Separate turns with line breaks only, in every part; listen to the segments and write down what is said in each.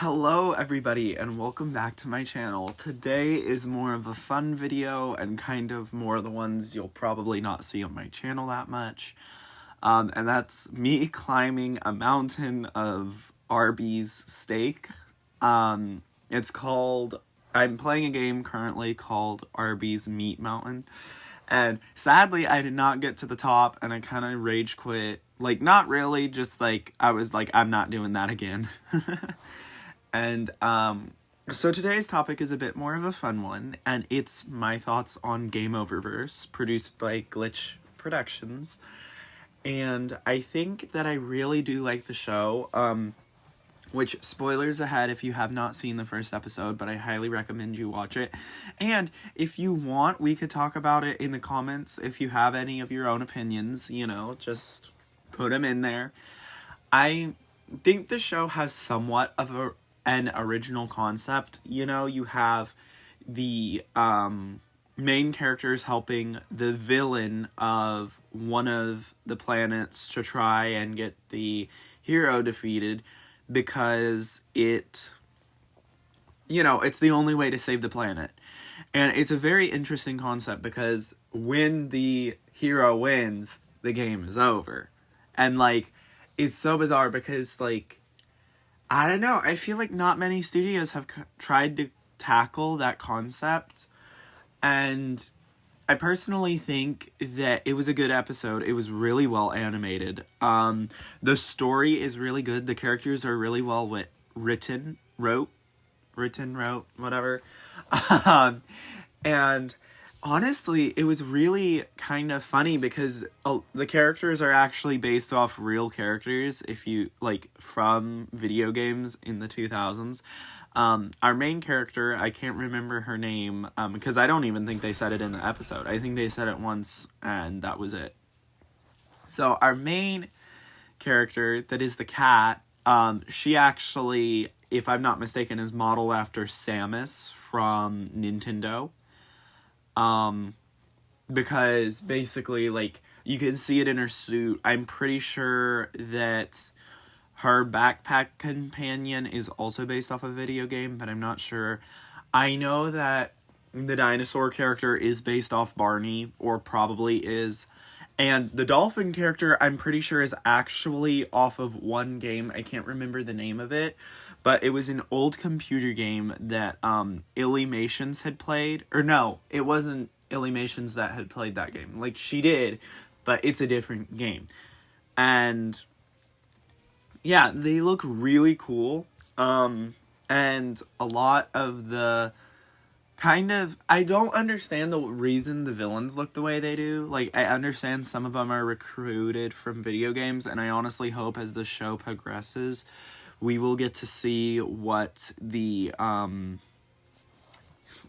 Hello everybody and welcome back to my channel. Today is more of a fun video and kind of more the ones you'll probably not see on my channel that much. And that's me climbing a mountain of Arby's steak. I'm playing a game currently called Arby's Meat Mountain. And sadly, I did not get to the top and I kind of rage quit. Like, not really, just like, I was like, I'm not doing that again. And, so today's topic is a bit more of a fun one, and it's my thoughts on Game Oververse, produced by Glitch Productions. And I think that I really do like the show, which, spoilers ahead if you have not seen the first episode, but I highly recommend you watch it. And if you want, we could talk about it in the comments. If you have any of your own opinions, just put them in there. I think the show has somewhat of an original concept. You have the main characters helping the villain of one of the planets to try and get the hero defeated because it's the only way to save the planet. And it's a very interesting concept because when the hero wins, the game is over. And it's so bizarre because I don't know. I feel like not many studios have tried to tackle that concept. And I personally think that it was a good episode. It was really well animated. The story is really good. The characters are really well written, whatever. And honestly, it was really kind of funny because the characters are actually based off real characters from video games in the 2000s. Our main character, I can't remember her name because I don't even think they said it in the episode. I think they said it once and that was it. So our main character, that is the cat, she actually, if I'm not mistaken, is modeled after Samus from Nintendo. Because basically, you can see it in her suit. I'm pretty sure that her backpack companion is also based off a video game, but I'm not sure. I know that the dinosaur character is based off Barney, or probably is. And the dolphin character, I'm pretty sure, is actually off of one game. I can't remember the name of it. But it was an old computer game that Illuminations had played. Or no, it wasn't Illuminations that had played that game. She did, but it's a different game. And yeah, they look really cool. And a lot of the I don't understand the reason the villains look the way they do. I understand some of them are recruited from video games, and I honestly hope as the show progresses, we will get to see what the,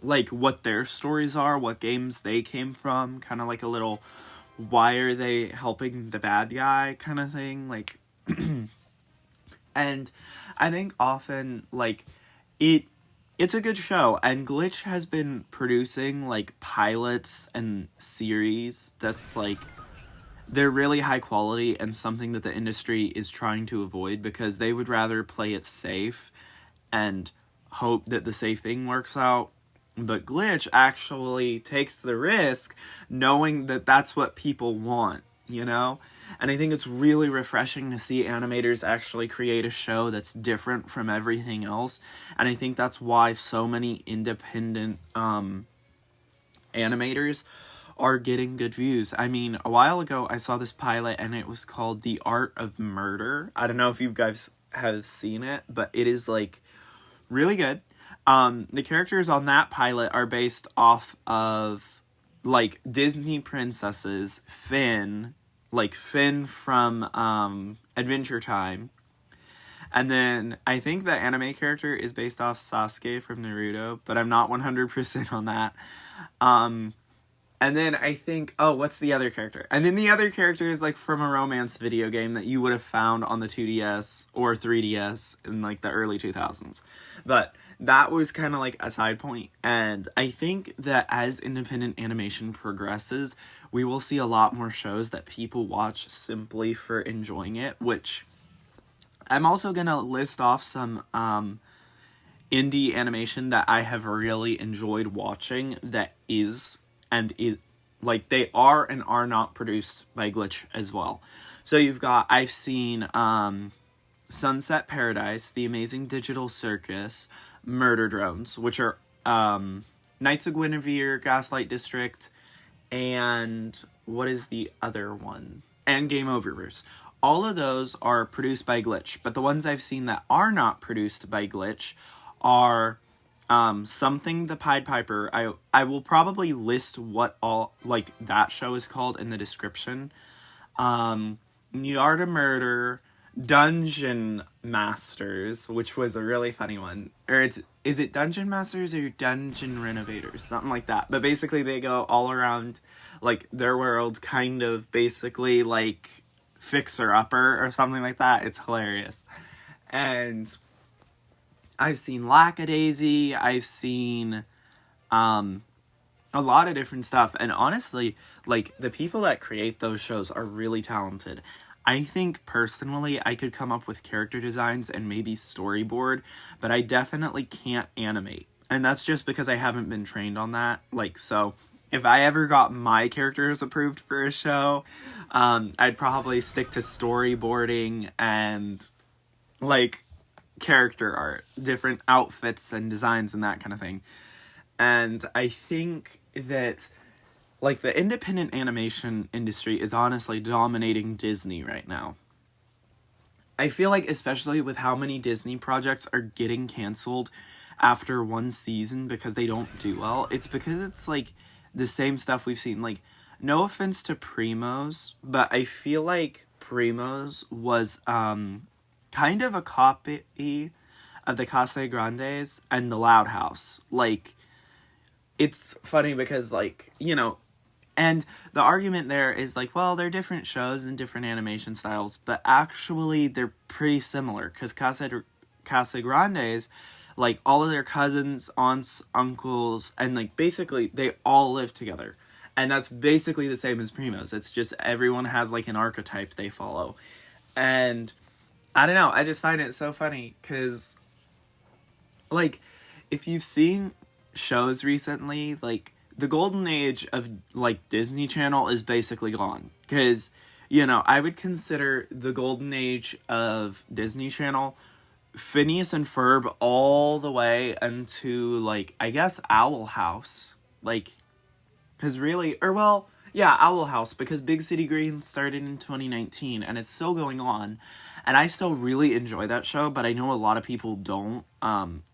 what their stories are, what games they came from, kind of a little, why are they helping the bad guy kind of thing, and I think often, it's a good show, and Glitch has been producing, pilots and series that's, they're really high quality and something that the industry is trying to avoid because they would rather play it safe and hope that the safe thing works out. But Glitch actually takes the risk knowing that that's what people want, And I think it's really refreshing to see animators actually create a show that's different from everything else. And I think that's why so many independent animators are getting good views. I mean, a while ago, I saw this pilot, and it was called The Art of Murder. I don't know if you guys have seen it, but it is, really good. The characters on that pilot are based off of, Disney princesses. Finn from Adventure Time. And then I think the anime character is based off Sasuke from Naruto, but I'm not 100% on that. And then I think, what's the other character? And then the other character is from a romance video game that you would have found on the 2DS or 3DS in the early 2000s. But that was kind of a side point. And I think that as independent animation progresses, we will see a lot more shows that people watch simply for enjoying it, which I'm also going to list off some indie animation that I have really enjoyed watching that is, and is, like, they are and are not produced by Glitch as well. So I've seen Sunset Paradise, The Amazing Digital Circus, Murder Drones, which are Knights of Guinevere, Gaslight District, and what is the other one? And Game Oververse. All of those are produced by Glitch, but the ones I've seen that are not produced by Glitch are Something the Pied Piper. I will probably list what all, like, that show is called in the description. The Art of Murder, Dungeon Masters, which was a really funny one. Or is it Dungeon Masters or Dungeon Renovators? Something like that. But basically they go all around, like, their world, kind of basically like Fixer Upper or something like that. It's hilarious. And I've seen Lackadaisy, I've seen a lot of different stuff. And honestly, like, the people that create those shows are really talented. I think, personally, I could come up with character designs and maybe storyboard, but I definitely can't animate. And that's just because I haven't been trained on that. Like, so, if I ever got my characters approved for a show, I'd probably stick to storyboarding and, like, character art, different outfits and designs and that kind of thing. And I think that, like, the independent animation industry is honestly dominating Disney right now. I feel like, especially with how many Disney projects are getting canceled after one season because they don't do well, it's because it's, like, the same stuff we've seen. Like, no offense to Primos, but I feel like Primos was kind of a copy of the Casa Grandes and the Loud House. Like, it's funny because, like, you know, and the argument there is, like, well, they're different shows and different animation styles, but actually they're pretty similar, because Casa Grandes, like, all of their cousins, aunts, uncles, and, like, basically they all live together. And that's basically the same as Primos. It's just everyone has, like, an archetype they follow. And I don't know, I just find it so funny, because, like, if you've seen shows recently, like, the golden age of, like, Disney Channel is basically gone. Because, you know, I would consider the golden age of Disney Channel Phineas and Ferb all the way into, like, I guess Owl House. Like, because really, or well, yeah, Owl House, because Big City Greens started in 2019, and it's still going on. And I still really enjoy that show, but I know a lot of people don't,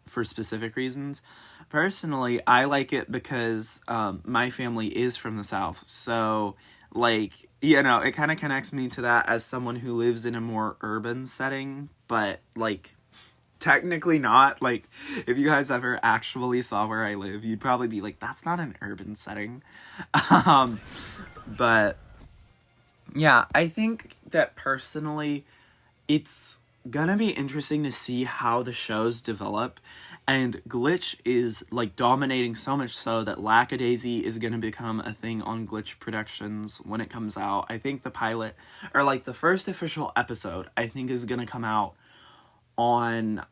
for specific reasons. Personally, I like it because my family is from the South. So, like, you know, it kind of connects me to that as someone who lives in a more urban setting. But, like, technically not. Like, if you guys ever actually saw where I live, you'd probably be like, that's not an urban setting. But, yeah, I think that personally, it's gonna be interesting to see how the shows develop. And Glitch is, like, dominating so much so that Lackadaisy is going to become a thing on Glitch Productions when it comes out. I think the pilot, or, like, the first official episode, I think is going to come out on,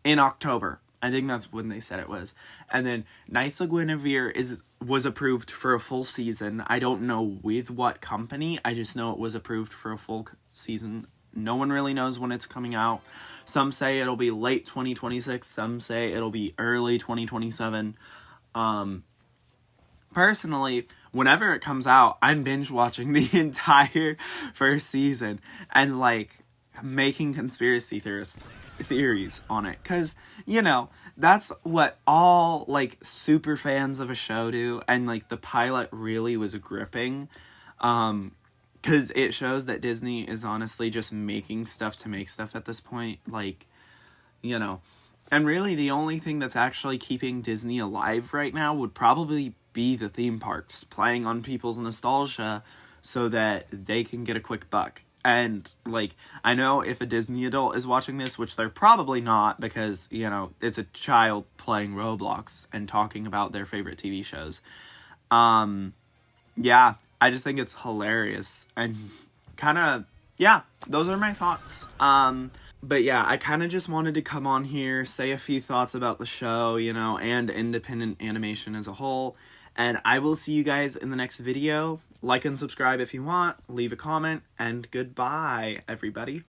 in October. I think that's when they said it was. And then Knights of Guinevere was approved for a full season. I don't know with what company. I just know it was approved for a full season. No one really knows when it's coming out. Some say it'll be late 2026. Some say it'll be early 2027. Personally, whenever it comes out, I'm binge watching the entire first season and, like, making conspiracy theories on it. Because, you know, that's what all, like, super fans of a show do. And, like, the pilot really was gripping. Because it shows that Disney is honestly just making stuff to make stuff at this point. Like, you know. And really, the only thing that's actually keeping Disney alive right now would probably be the theme parks, playing on people's nostalgia so that they can get a quick buck. And, like, I know if a Disney adult is watching this, which they're probably not, because, you know, it's a child playing Roblox and talking about their favorite TV shows. Yeah, I just think it's hilarious. And kind of, yeah, those are my thoughts. But yeah, I kind of just wanted to come on here, say a few thoughts about the show, you know, and independent animation as a whole. And I will see you guys in the next video. Like and subscribe if you want, leave a comment, and goodbye, everybody.